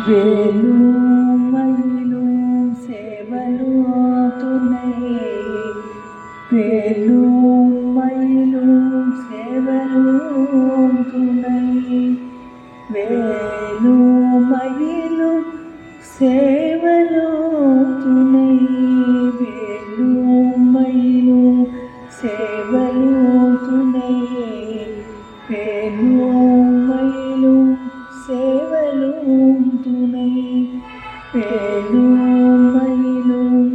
வேலும் மயிலும் சேவலும் துணை. வேலும் மயிலும் சேவலும் துணை. வேலும் மயிலும் சேவலும் துணை. வேலும் மயிலும் சேவலும் துணை. வேலும் மயிலும் சேவலும் துணை. வேலும் மயிலும்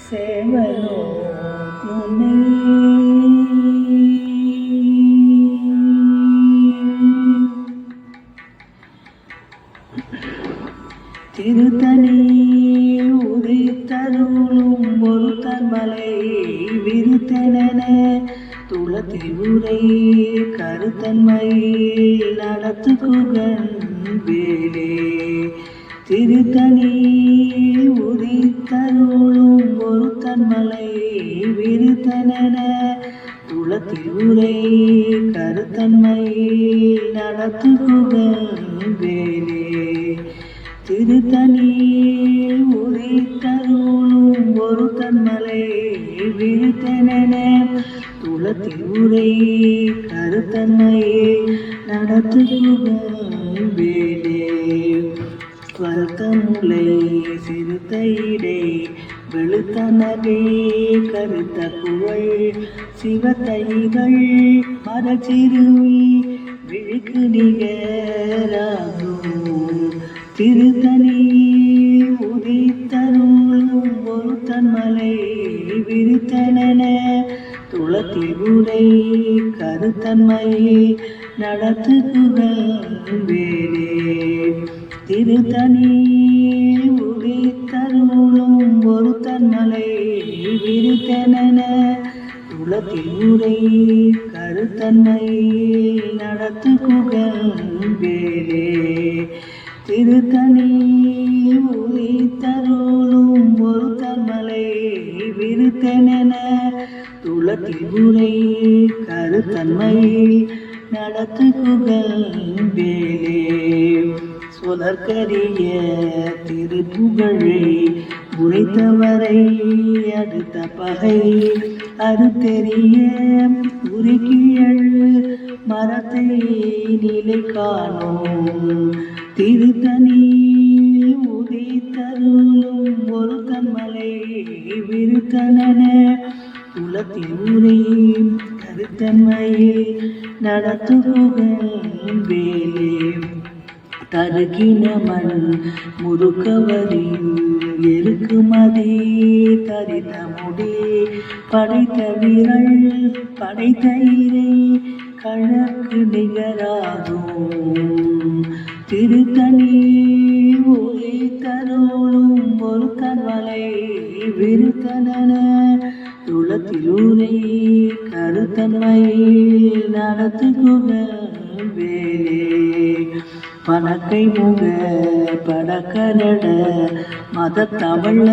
சேவலும் துணை. திருத்தணி உதித்தருளும் ஒருத்தன் மலை விருத்தன துளத்தில் உரை கருத்தன்மை நடத்துகுகன் வேலே. திருத்தணி உதித்தருளும் ஒருத்தன் மலை விருத்தன துளத்தில் உரை கருத்தன்மை நடத்துகுகன் வேலே. திருத்தணி உதித்தருளும் ஒருத்தன் மலை விருத்தன துளத்தில் உரை கருத்தன்மையை நடத்துகுகன் வேலே. வருத்தமுலை சிறுத்தையிடை வெளுத்தனவே கருத்த புகழ் சிவத்தைகள் மரச்சிறுவி விழுக்கு நிகராகும். திருத்தணி உதித்தருளும் ஒருத்தன் மலை விருத்தன துளத்தில் உரை கருத்தன்மையை நடத்துகுகன் வேலே. திருத்தணி உதித்தருளும் ஒருத்தன் மலை விருத்தன துளத்தில் உரை கருத்தன்மையை நடத்துகுகன் வேலே. திருத்தணி உதித்தருளும் ஒருத்தன் மலை விருத்தன துளத்தில் உரை கருத்தன்மையை நடத்துகுகன் வேலே. சொலற்கரிய திருப்புகழை உரைத்தவரை அடுத்த பகை அறுத்தெறிய உருக்கியல் மரத்தை நிலை காணோம். திருத்தணி உதித்தருளும் ஒருத்தன் மலை விருத்தன துளத்தில் உரை கருத்தன்மையை நடத்துகுகன் வேலே. தருகின மண் முறுக்கவரின் எருக்குமதி தரித்த முடி படைத்த விரல் படைத்த இறை கழற்கு நிகராகும். திருத்தணி உதித்தருளும் ஒருத்தன் மலை விருத்தன துளத்தில் உரை கருத்தன்மையை நடத்துகுகன் வேலே. பணக்கை முக படக்கரட மதத்தவள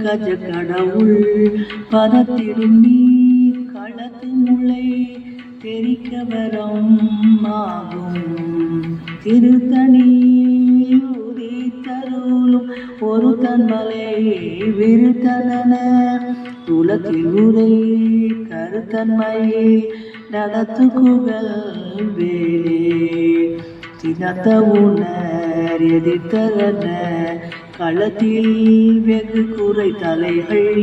கஜ கடவுள் பதத்திடும் நீ களத்து முளை தெரிக்கவரம் ஆகும். திருத்தணி உதித்தருளும் ஒருத்தன் மலை விருத்தன துளத்தில் உரை கருத்தன்மையை நடத்துகுகன் வேலே. தினத்த உணர் எதிர்த்தன களத்தில் வெகு குறை தலைகள்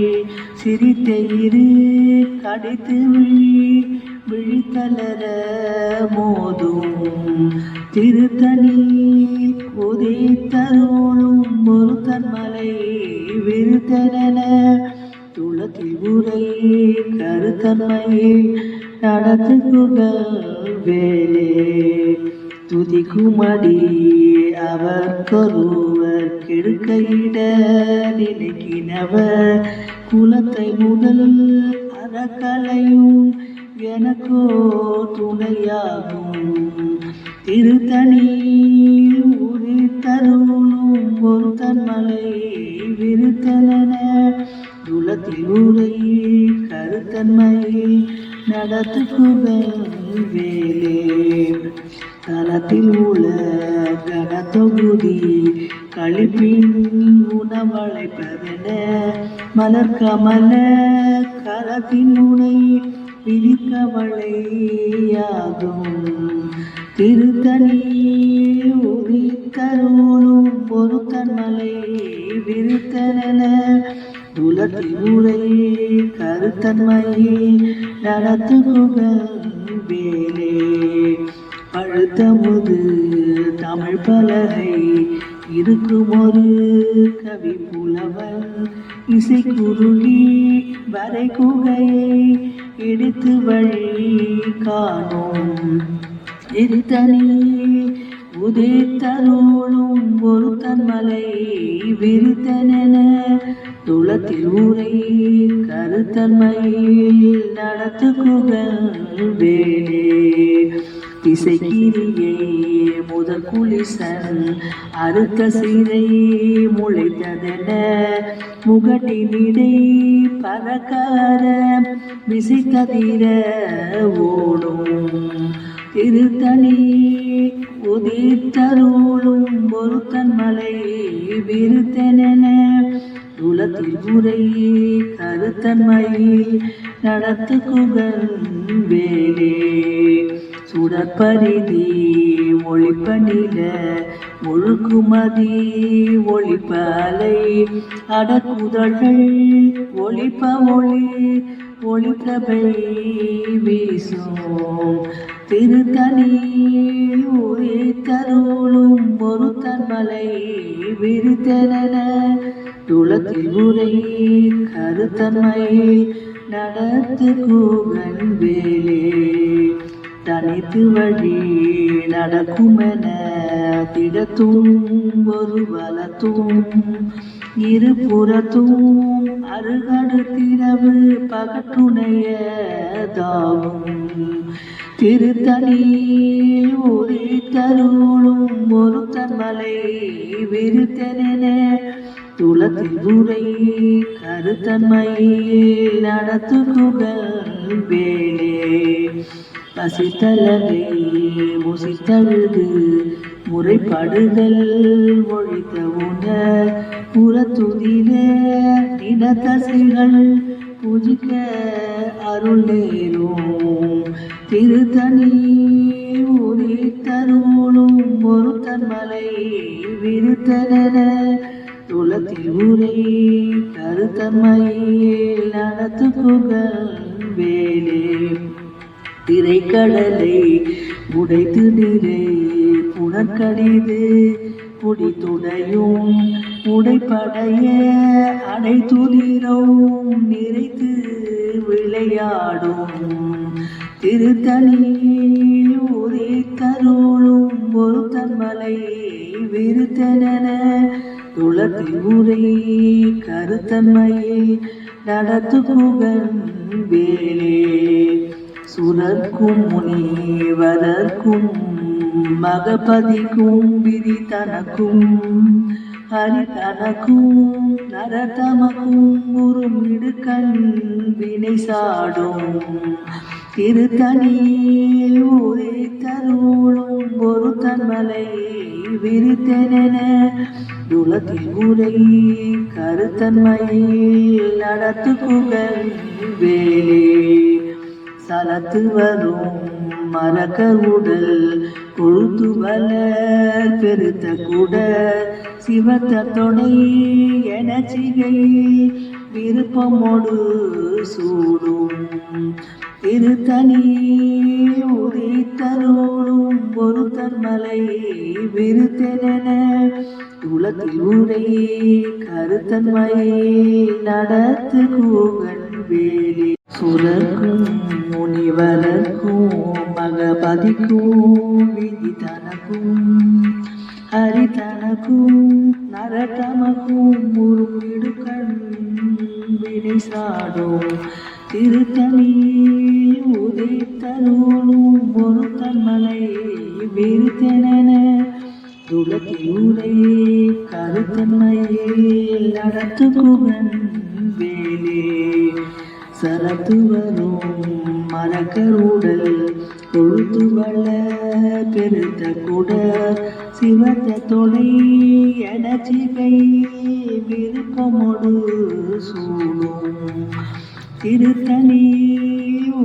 சிரித்த இரு கடைத்து விழித்தளர மோதும். திருத்தணி உதித்தருளும் ஒருத்தன் மலை விருத்தன துளத்தில் உரை கருத்தன்மையை நடத்துகுகன் வேலே. துதிக்குமடி அவர்கொருவர் கெடுக்கையிட நினைக்கினவர் குலத்தை முதல் அறக்கலையும் எனக்கோ துணையாகும். திருத்தணி உதித்தருளும் ஒருத்தன் மலை விருத்தன துளத்தில் உரை கருத்தன்மையை நடத்துகுகன் வேலே. தளத்தில் உள்ள கனத்தொகுதி குருதி களிப்பின் உணவழைப்பதென மலர் கமல கரத்தின் முனை விதிக்கவளையாகும் திருத்தணி உதித்தருளும் பொருத்தன் மலை விருத்தன துலத்தில் உரை கருத்தன்மையை நடத்துகுகள் வேலே பழுத்தமுது தமிழ் பலகை இருக்கும் ஒரு கவி புலவன் இசை குருகி வரை குகையை எடுத்து வழி காணும் திருத்தணி உதித்தருளும் ஒருத்தன் மலை விருத்தன துளத்தில் ஊரை கருத்தன்மையில் நடத்துகுகள் வேலே திசைக்கிரியை முதல் குளிசன் அறுத்த சீரை முளைத்ததென முகட்டினிடை பறக்கார விசித்ததிர ஓடும் திருத்தணி உதித்தருளும் பொருத்தன் மலை விருத்தன துலத்தில் உரை கருத்தன்மையில் நடத்துகுகள் வேலே சுடற்பரிதி ஒளிப்பநில முழுக்குமதி ஒளிப்பலை அடக்குதழ்கள் ஒளிப்ப ஒளி ஒளிக்கபை வீசும் திருத்தணி உதித்தருளும் பொருத்தன் மலை விருத்தன துளத்தில் உரை கருத்தன்மையை நடத்துகுகள் வேலே தனித்து வழி நடக்குமென திடத்தும் ஒரு வலத்தும் இருபுறத்தும் அருகடுத்திரவு பகட்டுணையதாகும் திருத்தணி உதித்தருளும் ஒருத்தன் மலை விருத்தன துலத்தில் உரை கருத்தன்மையில் நடத்துகுகள் வேலே பசித்தலகை முசித்தழுது முறைப்படுதல் ஒழித்த உண புறத்துதிர இனத்தசைகள் பூஜிக்க அருள் நேரும் திருத்தணி உதித்தருளும் ஒருத்தன் மலை விருத்தன துளத்தில் உரை கருத்தன்மையில் நடத்துகுகள் வேலே திரைக்கடலை உடைத்து நிறை புனற்கடிது புடித்துடையும் உடைப்படைய அடைத்துதிரும் நிறைத்து விளையாடும் திருத்தணி உதித்தருளும் பொருத்தன் மலை விருத்தன துளத்தில் உரை கருத்தன்மையை நடத்துகுகள் வேலே சுரர்க்கும் முனிவரர்க்கும் மகபதிக்கும் விதி தனக்கும் ஹரி தனக்கும் நரதமக்கும் உறும் இடுக்கண் வினை சாடும் திருத்தணி உதித்தருளும் பொருத்தன் மலை விருத்தன துளத்தில் உரை கருத்தன்மையில் நடத்துகுகள் வேலே சலத்து வரும் மரக்க உடல் கொழுத்து வளர் பெருத்த கூட சிவத்த தொடை என சிகை விருப்பமோடு சூடும் திருத்தணி உதித்தருளும் பொருத்தன் மலை விருத்தன துளத்தில் உரை கருத்தன்மையில் நடத்துகுகள் வேலே சுரர்க்கும் முனிவரர்க்கும் மகபதிக்கும் விதி தனக்கும் ஹரி தனக்கும் நரதமக்கும் உருவிடுக்கண் வினை சாடும் திருத்தணி உதித்தருளும் பொருத்தன் மலை விருத்தன துளத்தில் உரை கருத்தன்மையில் நடத்துகுகள் வேலே சரத்து வரும் மரக்கருடல் கொழுத்து வள பெருத்த கூட சிவந்த தொலை எனச்சிகை விருப்பமொடு சூடும் திருத்தணி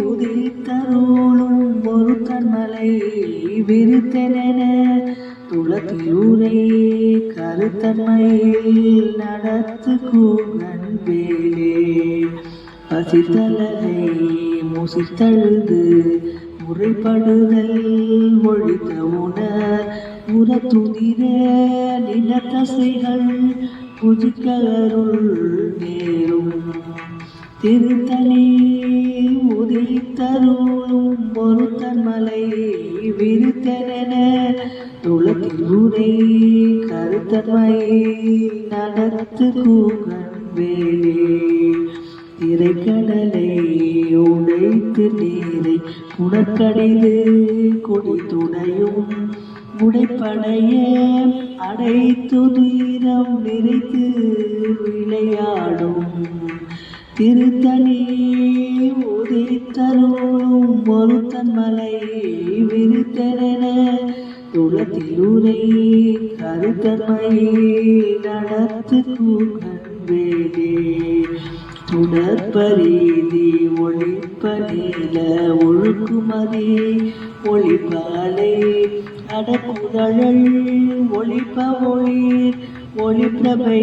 உதித்தருளும் ஒரு தன்மலை விருத்தென துளத்தியூரை கருத்தன்மையில் நடத்து கூகன் வேலே பசித்தலனை முசித்தழுது முறைப்படுதல் ஒழித்த உணர் உரத்துதிர நிலத்தசைகள் புஜிக்கருள் நேரும் திருத்தணி உதித்தருளும் ஒரு தன்மலை விருத்தென துளத்தியூரை கருத்தன்மையை நடத்து கூகன் வேலே திரைக்கடலை உடைத்து நீரை உடற்கடைந்து கொடித்துடையும் உடைப்படைய அடைத்து துயரம் நிறைத்து விளையாடும் திருத்தணி உதித்தருளும் ஒரு தன்மலை விருத்தென துளத்தியூரை கருத்தன்மையை நடத்து கூகன் வேலே உடற்பரீதி ஒளிப்ப நீல ஒழுக்குமதி ஒளிப்பாலை அடக்குதழல் ஒளிப்ப ஒளிர் ஒளிப்பிரபை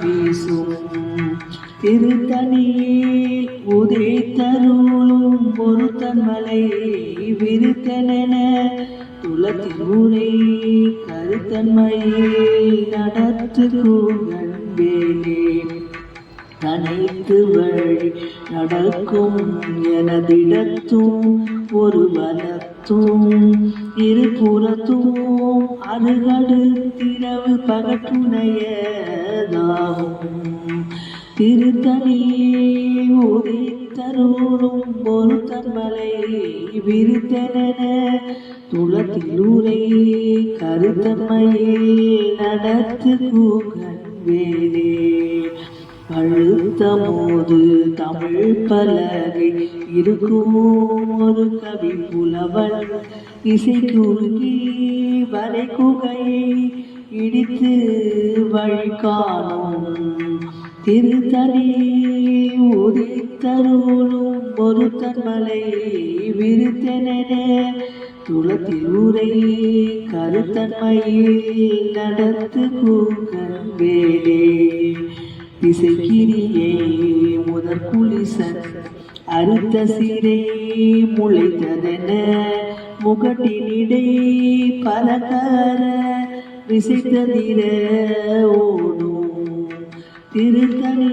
வீசும் திருத்தணியில் உதித்தருளும் ஒரு தன்மலை விருத்தென துளத்தியூரை கருத்தன்மையை நடத்து கூகன் வேலே அனைத்து வழி நடக்கும் எனதிடத்தும் ஒரு வனத்தும் இருபுறத்தும் அருகடுத்திரவு பகட்டுணையதாகும் திருத்தணி உதித்தருளும் ஒரு தன்மலை விருத்தென துளத்தியூரை கருத்தன்மையை நடத்து கூகன் வேலே அழுத்தமோது தமிழ் பலகை இருக்குமோ ஒரு கவி புலவன் இசை குறுகி வரை குகையை இடித்து வழி காணும் திருத்தணி உதித்தருளும் ஒரு தன்மலை விருத்தென துளத்தியூரை கருத்தன்மையில் நடத்து கூகன் வேலே இசைக்கிரியை முதற்குலிசன் அறுத்த சிறை முளைத்ததென முகட்டினிடை பலகர விசைத்ததிர ஓடும் திருத்தணி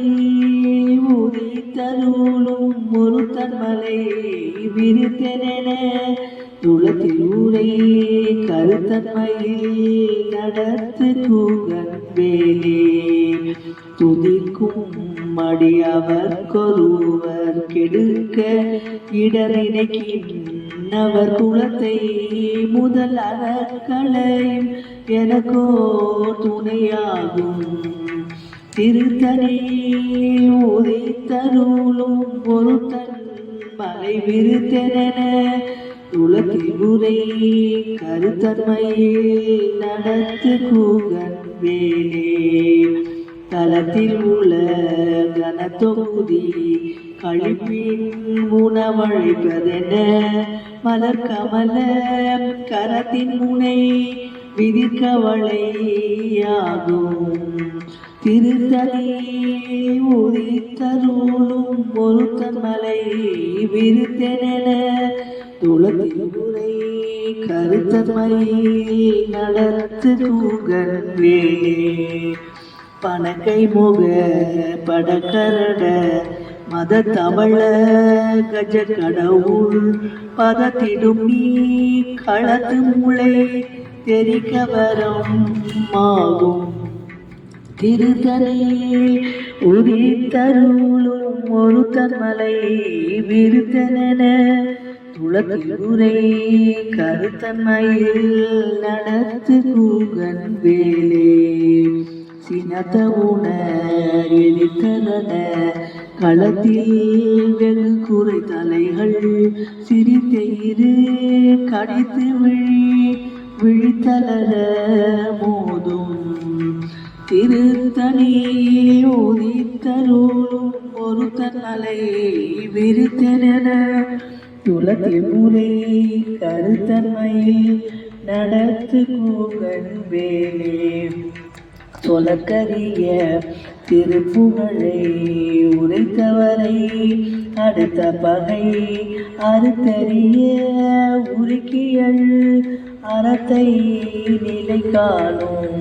உதித்தருளும் ஒரு தன்மலை விருத்தென துளத்தியூரை கருத்தன்மையில் நடத்து கூகன் வேலே துதிக்கும் மடியவர் கொருவர் கெடுக்க இடரினைக்கின்னவர் குலத்தை முதல் அறக்களையும் எனக்கோ துணையாகும் திருத்தணி உதித்தருளும் ஒரு தன்மலை விருத்தென துளத்தியூரை கருத்தன்மையை நடத்து கூகன் வேலே தலத்தில் உள்ள கனத்தொகுதி கழிப்பின் உணவழைப்பதென மலர் கமல கரத்தின் முனை விதிக்கவளையாகும் திருத்தணி உதித்தருளும் ஒரு தன்மலை விருத்தென துளத்தியூரை கருத்தன்மையை நடத்து கூகன் வேலே பணக்கை முக படக்கரட மத தமிழ கஜ கடவுள் பதத்திடும் நீ களத்து முளை தெரிக்க வரம் ஆகும் திருத்தணி உதித்தருளும் ஒரு தன்மலை விருத்தென துளத்தியூரை கருத்தன்மையில் நடத்து கூகன் வேலே சினத்த உணர் எரித்தன களத்தில் வெகு குறை தலைகள் சிரித்த இரு கடித்து விழி விழித்தளர மோதும் திருத்தணி உதித்தருளும் ஒரு தன்னலை விரித்தென துளத்தில் முறை கருத்தன்மையில் நடத்து கூகன் வேலே சொலக்கரிய திருப்புகழை உரைத்தவரை அடுத்த பகை அறுத்தறிய உருக்கியல் அறத்தை நிலை காணும்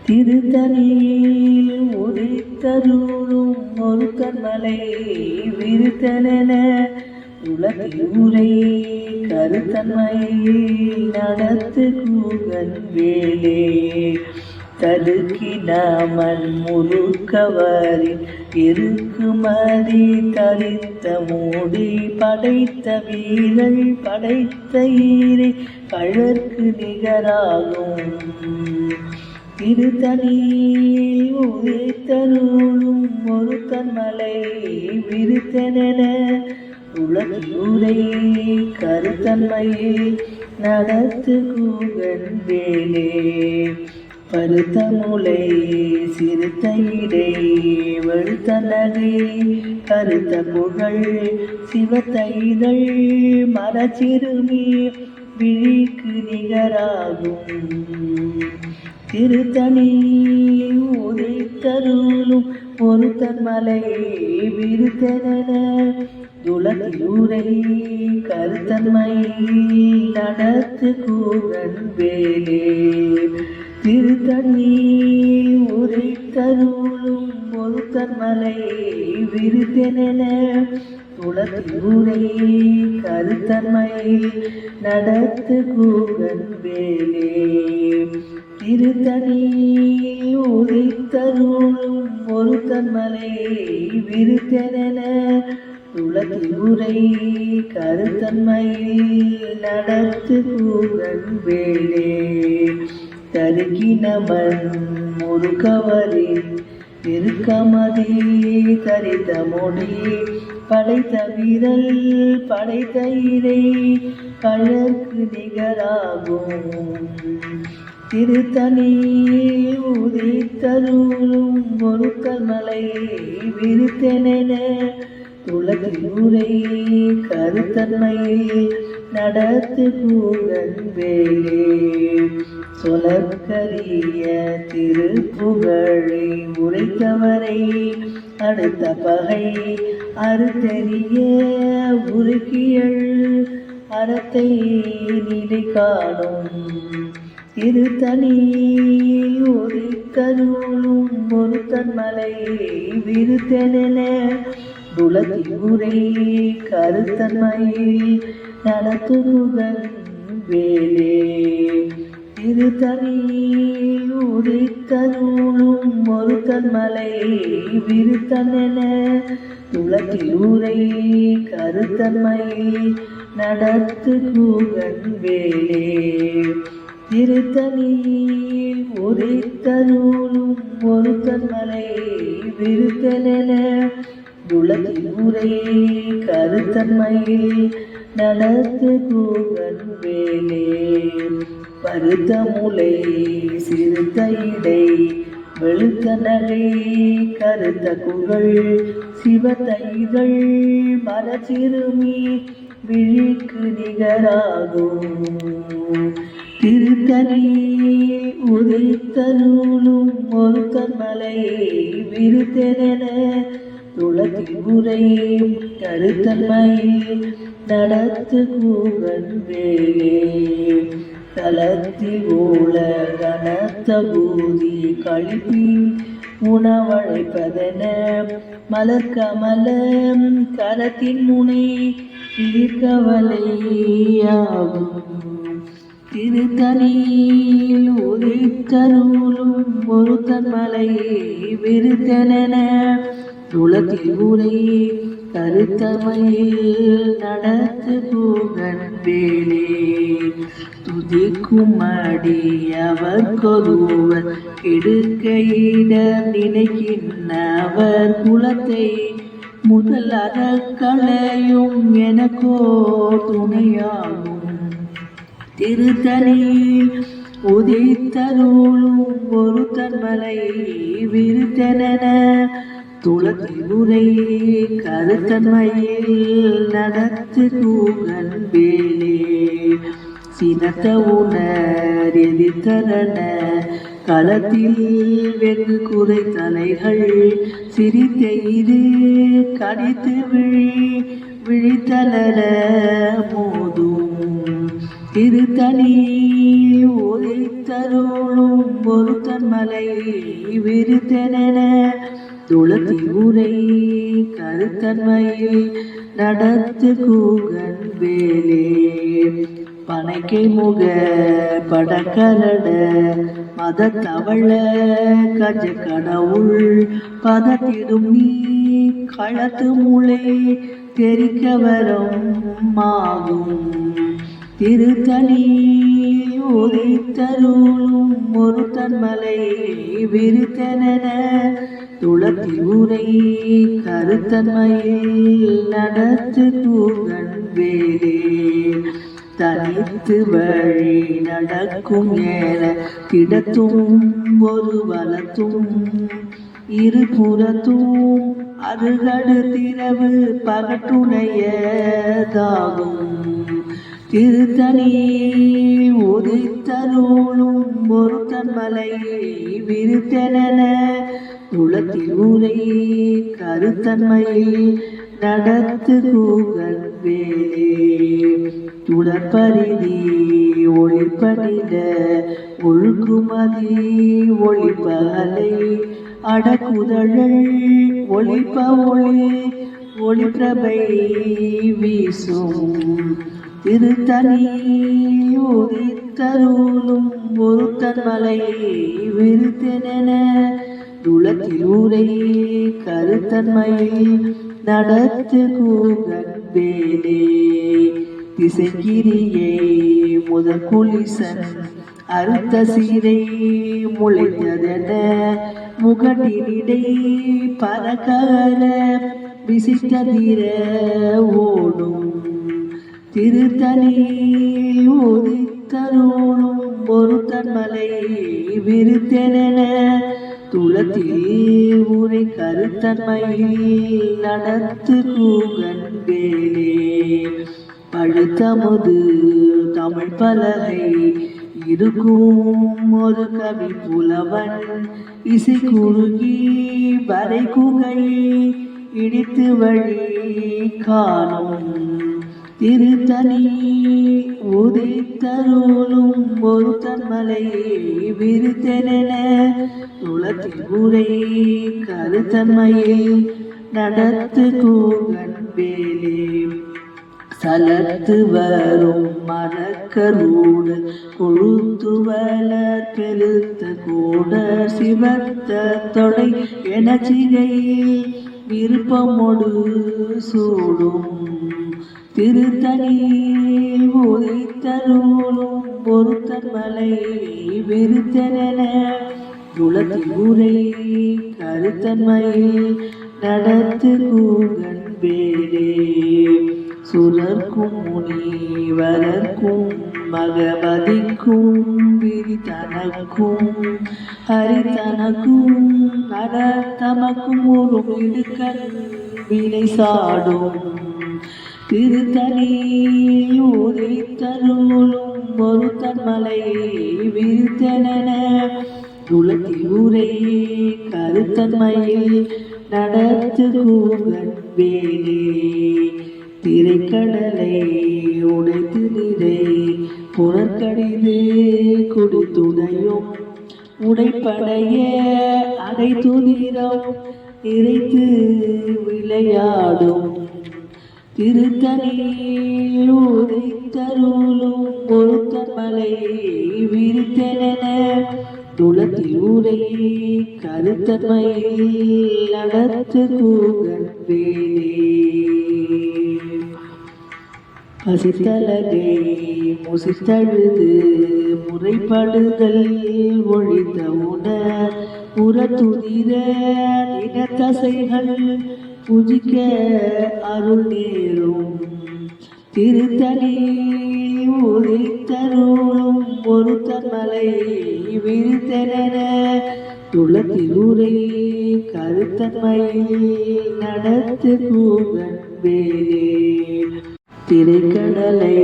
திருத்தணியில் உதித்தருளும் ஒரு தன்மலை விருத்தன உலகில் உரை கருத்தன்மையில் நடத்து கூகன் வேலே தடுக்கினாமன் முழுக்கவரின் இருக்குமதி தரித்த மூடி படைத்த வீரல் படைத்த ஈரை கழற்கு நிகராகும் திருத்தணியில் உதித்தருளும் ஒரு தன்மலை விருத்தென உலகிலுரை கருத்தன்மையில் நடத்து கூகன் வேலே பருத்த முளை சிறுத்த இடை வெளுத்த நகை கருத்த புகழ் சிவத்த இதழ் மரச்சிறுமி விழிக்கு நிகராகும் திருத்தணி உதித்தருளும் ஒரு தன்மலை விருத்தென துளக்கிலூரை கருத்தன்மை நடத்து கூகன் வேலே திருத்தணி உதித்தருளும் ஒரு தன்மலை விருத்தென துளக்கிலூரை கருத்தன்மை நடத்து கூகன் வேலே திருத்தணி உதித்தருளும் ஒரு தன்மலை விருத்தென துளக்கிலூரை கருத்தன்மையில் நடத்து கூகன் வேலே தருகினமன் முருகவரின் இருக்கமதி தரித்த மொழி படைத்த வீரல் படைத்த இறை கழற்கு நிகராகும் திருத்தணி உதித்தருளும் ஒரு கல்மலை விருத்தென துளக்கிலூரை கருத்தன்மையில் நடத்து கூகன் வேலே சொலக்கரிய திருப்புகழை உரைத்தவரை அடுத்த பகை அறுத்தெறிய உருக்கியல் அறத்தை நிலை காணும் திருத்தணி உதித்தருளும் ஒரு தன்மலை விருத்தென துளக்கிலூரை கருத்தன்மையில் நடத்து கூகன் வேலே திருத்தணி உதித்தருளும் ஒரு தன்மலை விருத்தென துளக்கிலூரை கருத்தன்மையில் நடத்து கூகன் வேலே திருத்தணியில் உதித்தருளும் ஒரு தன்மலை விருத்தென துளக்கிலூரை கருத்தன்மையில் நடத்து கூகன் வேலே பருத்த முளை சிறுத்த இடை வெளுத்த நகை கருத்த குகழ் சிவத்த இதழ் மரச்சிறுமி விழிக்கு நிகராகும் திருத்தணி உதித்தருளும் ஒரு தன்மலை விருத்தென துளக்கிலூரை கருத்தன்மையில் நடத்து கூகன் வேலே தளத்தி ஊழ கனத்த பூதி கழிப்பி உணவழைப்பதென மலர்கமலம் கரத்தின் முனை இருக்கவலையாகும் திருத்தணியில் உதித்தருளும் ஒரு தன்மலை விருத்தென துளக்கிலூரை கருத்தமையில் நடத்து கூகன் வேலே துதிக்கும் அடி அவர்கொருவர் கெடுக்கையிட நினைக்கின்றவர் குலத்தை முதல் அறக்களையும் எனக்கோ துணையாகும் திருத்தணியில் உதித்தருளும் ஒரு தன்மலை விருத்தன துளத்தி உரை கருத்தன்மையில் நடத்து கூகன் வேலே சினத்த உணர் எதிர்த்தரண களத்தில் வெகு குறை தலைகள் சிரித்த இரு கடித்து விழித்தளர மோதும் திருத்தணி ஒலித்தருளும் ஒரு தன்மலை விருத்தன துளத்தி உரை கருத்தன்மையில் நடத்து கூகன் வேலே பனைக்கை முக படக்கரட மத தவள கஜ கடவுள் பதத்திடும் நீ களத்து மூளை தெரிக்க வரும் மாகும் திருத்தணி உதித்தருளும் ஒரு தன்மலை விருத்தன துளத்தி உரை கருத்தன்மையில் நடத்து கூகன் வேலே தனித்து வழி நடக்கும் ஏற கிடத்தும் ஒரு வலத்தும் இருபுறத்தும் அருகடு திரவு பகட்டுணையதாகும் திருத்தணி உதித்தருளும் ஒரு தன்மலை விருத்தன துளத்தி உரை கருத்தன்மையில் நடத்து கூகன் வேலே துளப்பரிதி ஒளிப்படிட ஒழுக்குமதி ஒளிப்பகலை அடக்குதழல் ஒளிப்ப ஒளிப்பிரபை வீசும் திருத்தணி உதித்தருளும் ஒரு தன்மலை விருத்தன துளத்தில் ஊரை கருத்தன்மையில் நடத்து கூகன் வேலே திசைக்கிரியை முதல் குளிசன் அறுத்த சீரை முளைத்ததென முகட்டினிடை பறக்கர விசித்ததிர ஓடும் திருத்தணி உதித்தருளும் ஒரு தன்மலை விருத்தன துளத்தில் உரை கருத்தன்மையில் நடத்து கூகன் வேலே பழுத்தமுது தமிழ் பலகை இருக்கும் ஒரு கவி புலவன் இசை குறுகி வரை குகை இடித்து வழி காணும் திருத்தணி உதித்தருளும் ஒரு தன்மலை விருத்தன துளத்தில் உரை கருத்தன்மையில் நடத்து கூகன் வேலே சலத்து வரும் மரக்கரூடு கொழுத்து வளர் பெருத்த கூட சிவத்த தொடை என சிகையில் விருப்பமொடு சூடும் திருத்தணி உதித்தருளும் ஒரு தன்மலை விருத்தன துளத்தில் உரை கருத்தன்மையில் நடத்து கூகன் வேலே சுரர்க்கும் முனிவரர்க்கும் மகபதிக்கும் விரிதனக்கும் ஹரிதனக்கும் நடத்தமக்கும் ஒரு இடுக்கல் வினை சாடும் திருத்தணி உதித்தருளும் ஒரு தன்மலை விருத்தன துளத்தில் உரை கருத்தன்மையில் நடத்து கூகன் வேலே திரைக்கடலை உடைத்து நிறை புறக்கடிது குடித்துடையும் உடைப்படைய அடைத்துதிரம் நிறைத்து விளையாடும் திருத்தணி உதித்தருளும் ஒரு தன்மலை விருத்தன துளத்தில் உரை கருத்தன்மையில் நடத்து கூகன் வேலே பசித்தலகை முசித்தழுது முறைப்படுதல் ஒழித்த உணர் புறத்துதிர இனத்தசைகள் புஜிக்க அருள் நேரும் திருத்தணி உதித்தருளும் ஒரு தன்மலை விரித்தென துளத்தில் உரை கருத்தன்மையில் நடத்து கூகன் வேலே திரைக்கடலை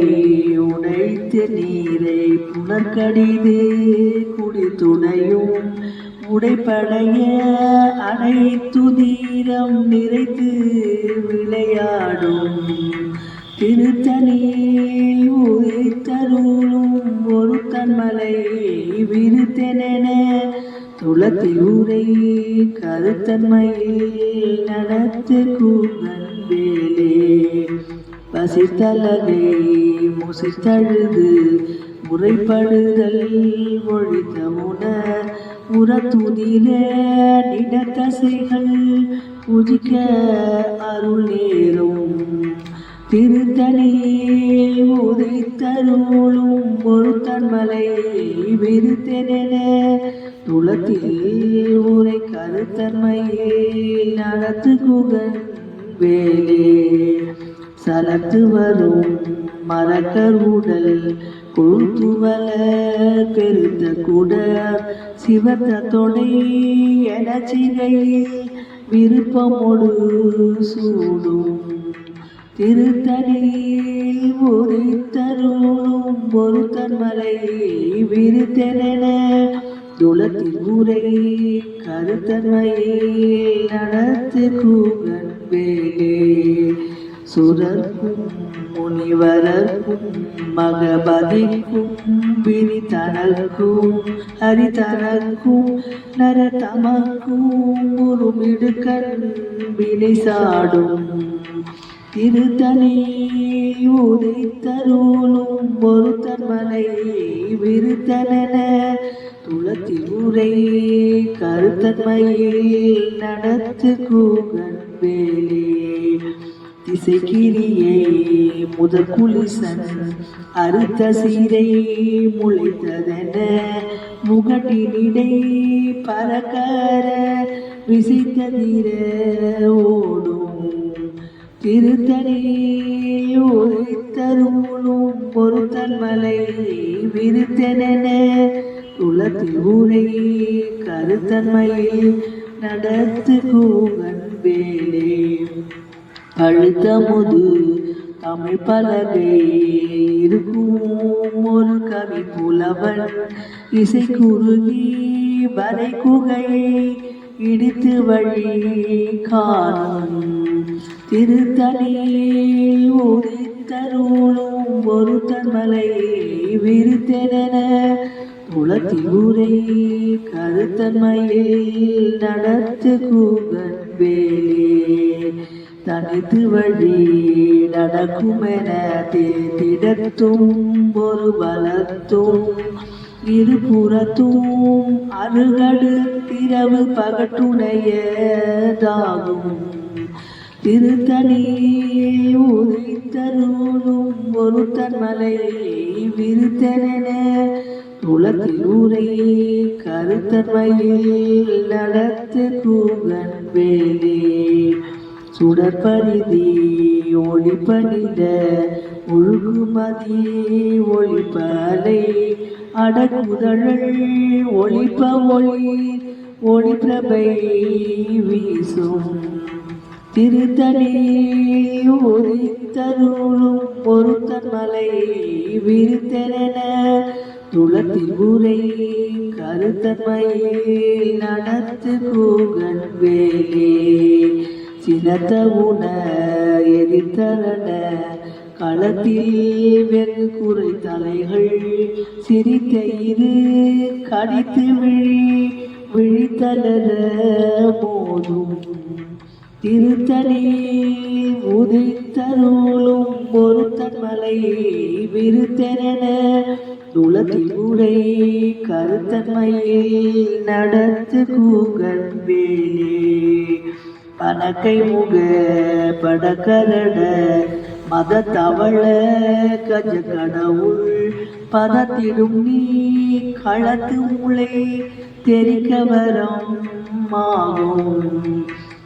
உடைத்து நீரை புனர்கடிது குடித்துணையும் உடைப்படைய அனைத்துதீரம் நிறைத்து விளையாடும் திருத்தணியில் உதித்தருளும் ஒரு தன்மலை விருத்தென துளத்தில் உரை கருத்தன்மையில் நடத்து கூகன் வேலே பசித்தலகை முசித்தழுது முறைப்படுதல் ஒழித்த உணர் உரத்துதிர நிடத்தசைகள் பூஜிக்க அருள் நேரும் திருத்தணியில் உதித்தருளும் ஒரு தன்மலை விருத்தென துளத்தில் உரை கருத்தன்மையில் நடத்து குகன் வேலே சலத்து வரும் மரக்கர் உடல் கொழுத்துவல பெருத்த கூட சிவத்த தொடை என சிகையில் விருப்பமொடு சூடும் திருத்தணியில் உதித்தருளும் ஒரு தன்மலை விருத்தென துளத்தில் உரை கருத்தன்மையில் நடத்து கூகன் வேலே சுரர்க்கும் முனிவரர்க்கும் மகபதிக்கும் விரிதனர்க்கும் ஹரிதனர்க்கும் நரதமக்கும் உருமிடுக்கண் வினை சாடும் திருத்தணியில் உதித்தருளும் ஒரு தன்மலை விருத்தென துளத்தில் உரை கருத்தன்மையில் நடத்து கூகன் வேலே திசைக்கிரியை முதற் குலிசன் அறுத்த சீரை முளைத்ததென முகட்டினிடை பறக்கர விசித்ததிர ஓடும் திருத்தணியில் உதித்தருளும் ஒரு தன்மலை விருத்தென துளத்தில் உரை கருத்தன்மையில் நடத்து கூகன் வேலே அழுத்தமுது தமிழ் பலகை இருக்கும் ஒரு கவி புலவன் இசை குறுகி வரை குகையை இடித்து வழி காணும் திருத்தணியில் உதித்தருளும் ஒரு தன்மலை விருத்தென துளத்தில் உரை கருத்தன்மையில் நடத்து கூகன் வேலே தனித்து வழி நடக்குமென தேர்த்திடத்தும் ஒரு பலத்தும் இருபுறத்தும் அருகடு திரவு பகட்டுணையதாகும் திருத்தணியில் உதித்தருளும் ஒரு தன்மலை விருத்தென துளத்தில் உரை கருத்தன்மையில் நடத்து கூகன் வேலே சுடற்பரிதி ஒளிப்பணித ஒழுகுமதி ஒளிப்பலை அடக்குதழல் ஒளிப்ப ஒளி ஒளிப்பிரபை வீசும் திருத்தணியில் உதித்தருளும் ஒரு தன்மலை விருத்தென துளத்தில் உரை கருத்தன்மையில் நடத்து கூகன் வேலே சினத்த உண எதிர்த்தரண களத்தில் வெகு குறை தலைகள் சிரித்த இரு கடித்து விழித்தளர மோதும் திருத்தணியில் உதித்தருளும் ஒரு தன்மலை விருத்தென துளத்தில் உரை கருத்தன்மையில் நடத்து கூகன் வேலே பனக்கை முக படக்கரட மத தவள கஜ கடவுள் பதத்திடும் நீ களத்து முளை தெரிக்க வரம் ஆகும்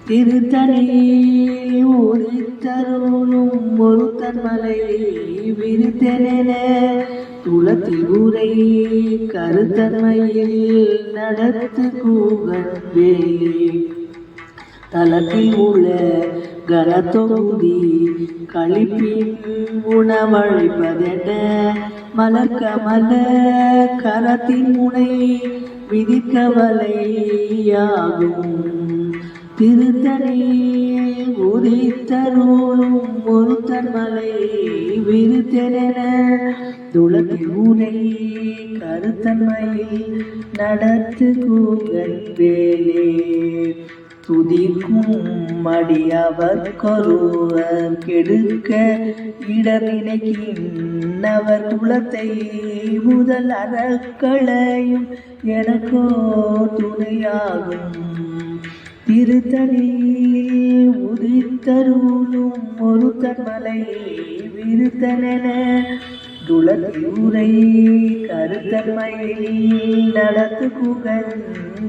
திருத்தணியில் உதித்தருளும் ஒருத்தன் மலை விரித்தென துளத்தில் உரை கருத்தன்மையில் நடத்து கூகன் வேலி தலத்தில் உள்ள கனத்தொகுதி கழிப்பின் உணவழிப்பதென மலர்கமல கரத்தின் முனை விதிக்கவலையாகும் திருத்தணியில் உதித்தருளும் ஒருத்தன் மலை விருத்தென துளத்தில் உரை கருத்தன்மையில் நடத்து கூகன் வேலே துதிக்கும் மடியவர் கொருவர் கெடுக்க இடமினைக்கின்னவர் குலத்தை முதல் அறக்களையும் எனக்கோ துணையாகும் திருத்தணியில் உதித்தருளும் ஒருத்தன் மலை விருத்தனென துளத்தியுரை கருத்தன்மையில் நடத்து குகன்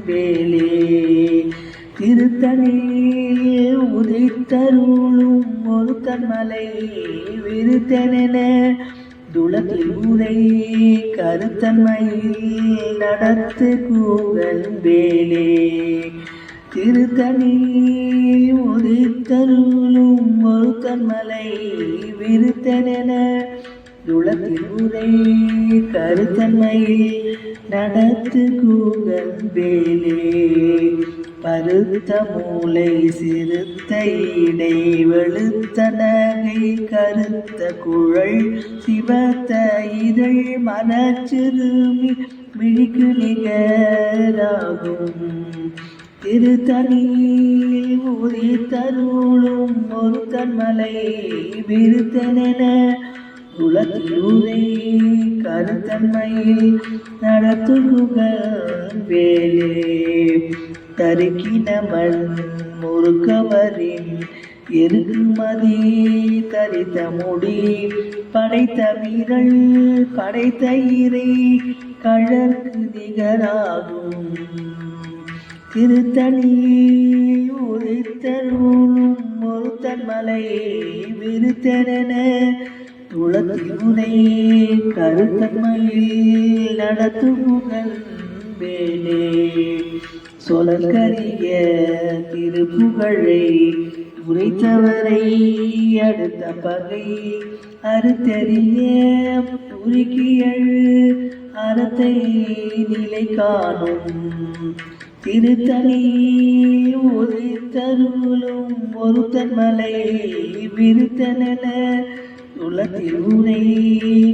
வேலே திருத்தணியில் உதித்தருளும் ஒருத்தன் மலை விருத்தனென துளத்தில் உரை கருத்தன்மையில் நடத்து கூகன் வேலே திருத்தணியில் உதித்தருளும் ஒருத்தன் மலை விருத்தனென துளத்தில் உரை கருத்தன்மையில் நடத்து கூகன் வேலே பருத்த மூளை சிறுத்த இடை வெளுத்த நகை கருத்த குழல் சிவத்த இதழ் மனச்சிறுமி விழிக்கு நிகராகும் திருத்தணியில் உதித்தருளும் ஒருத்தன் மலை விருத்தனென துளத்தில் உரை கருத்தன்மையில் நடத்து குகன் வேலே தருக்கின மண் முறுக்கவரின் எருக்குமதி தரித்த முடி படைத்த வீரல் படைத்த இறை கழற்கு நிகராகும் திருத்தணியில் உதித்தருளும் ஒருத்தன் மலை விருத்தென துளத்தில் உரை கருத்தன்மையில் நடத்து குகன் வேலே சொலற்கரிய திருப்புகழை உரைத்தவரை அடுத்த பகை அறுத்தறிய உருக்கியல் அறத்தை நிலை காணும் திருத்தணியில் உதித்தருளும் ஒருத்தன் மலை விருத்தனென துளத்தில் உரை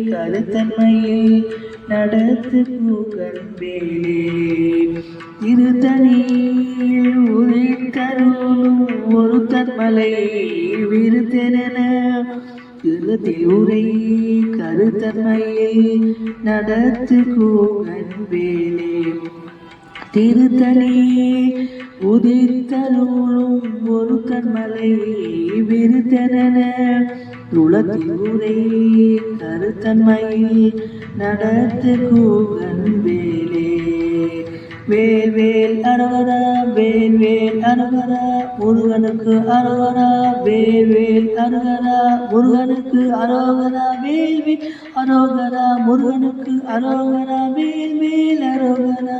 கருத்தன்மையில் நடத்து கூகன் வேலே திருத்தணியில் உதித்தருளும் ஒருத்தன் மலை விருத்தென துளத்தில் உரை கருத்தன்மையில் நடத்து கூகன் வேலே திருத்தணியில் உதித்தருளும் ஒருத்தன் மலை விருத்தென துளத்தில் உரை கருத்தன்மையில் நடத்து கூகன் வேலே வேல் வேல் அரோகரா வேல் வேல் அரோகரா முருகனுக்கு அரோகரா வேல் வேல் அரோகரா முருகனுக்கு அரோகரா வேல் வேல் அரோகரா முருகனுக்கு அரோகரா வேல் வேல் அரோகரா